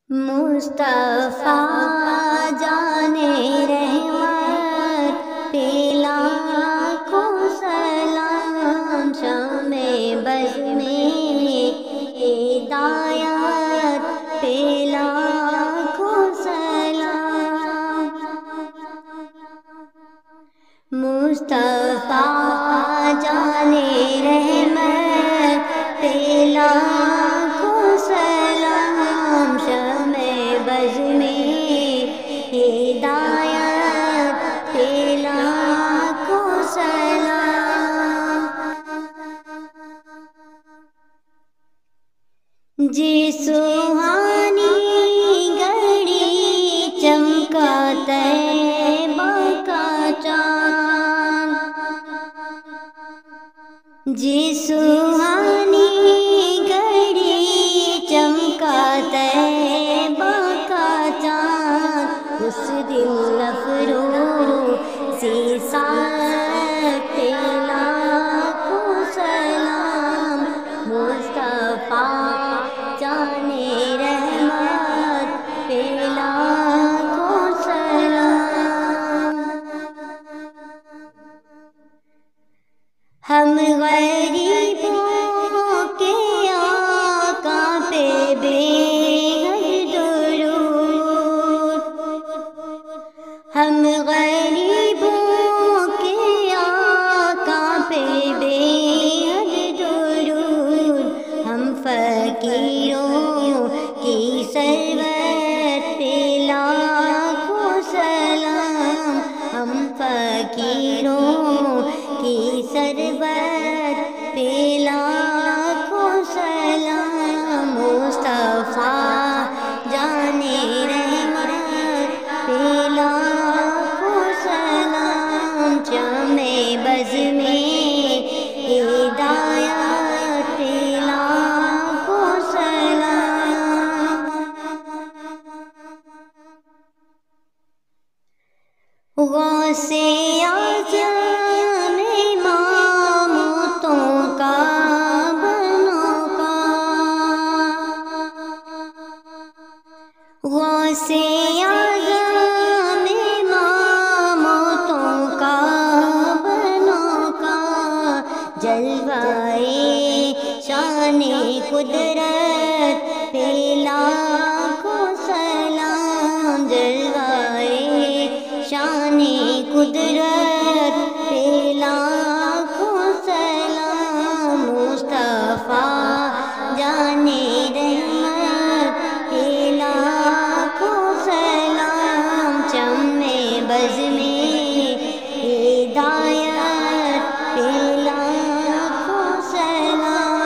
مصطفیٰ جانے رحمت پہ لاکھوں سلام، شمع بز میں ہدایت پہ لاکھوں سلام۔ مصطفیٰ جانے رحمت پہ لاکھوں سلام، شمع بز میں ہدایت پہ لاکھوں سلام۔ جس سہانی گھڑی چمکا طیبہ کا چاند، جس سہانی گھڑی چمکا طیبہ کا چاند، اس دن افروزی ساعت پہ لاکھوں سلام۔ مصطفیٰ جانے رحمت پہ لاکھوں سلام۔ ہم غریبوں کے آقا پہ بے حد درود، ہم غریبوں کے آقا پہ بے حد درود، ہم فقیروں کی سرورت پہ لاکھوں سلام، ہم فقیروں کی سرورت پہ لاکھوں سلام۔ مصطفیٰ جانے رحمت پہ لاکھوں سلام، شمع بز میں ہدایت پہ لاکھوں سلام۔ غوث اعظم امامتوں کا بنوکا، غوث اعظم امامتوں کا بنوکا، جلوائے شان قدرت پہ لاکھوں سلام، جلوائے شان قدرت پہ لاکھوں سلام۔ مصطفیٰ جانے رحمت پہ لاکھوں سلام، شمع بز میں ہدایت پہ لاکھوں سلام۔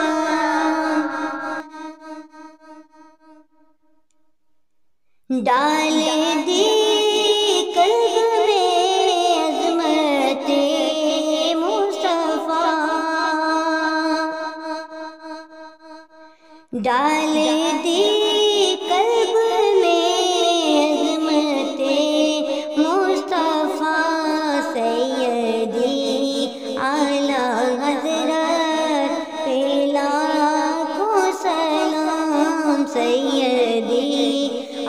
ڈال دی قلب میں عظمت مصطفیٰ، ڈال دی قلب میں عظمت مصطفیٰ، سیدی اعلیٰ حضرت پہ لاکھوں سلام، سیدی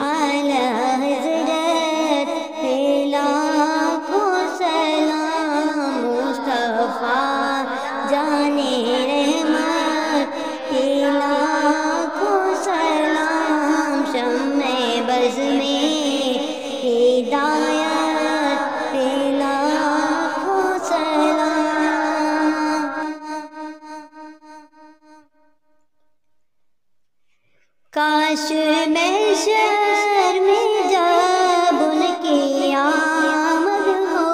اعلیٰ حضرت پہ لاکھوں سلام۔ مصطفیٰ جانے رحمت پہ لاکھوں سلام، شمع بز میں ہدایت پہ لاکھوں سلام۔ کاش محشر میں جب ان کی آمد ہو،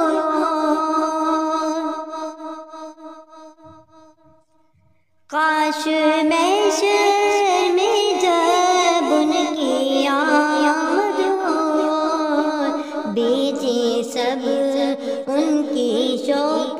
کاش محشر میں جب ان کی آمد ہو، بیچے سب ان کی شوکت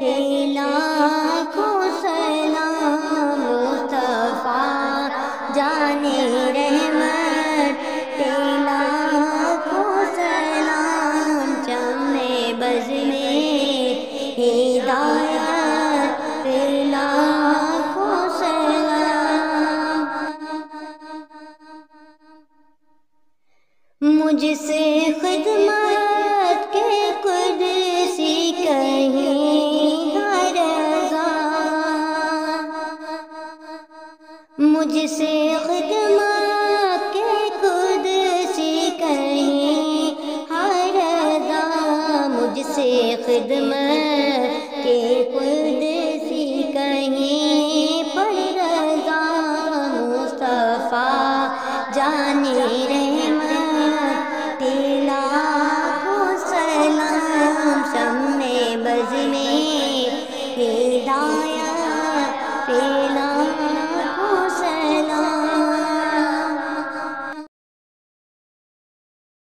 پہ لاکھوں سلام۔ مصطفیٰ جانے رحمت پہ لاکھوں سلام، شمع بز میں ہدایت پہ لاکھوں سلام۔ مجھ سے خدمت کے قدسی کہیں ہر رضا، مجھ سے خدمت کے قدسی کہیں ہر رضا، مجھ سے خدمت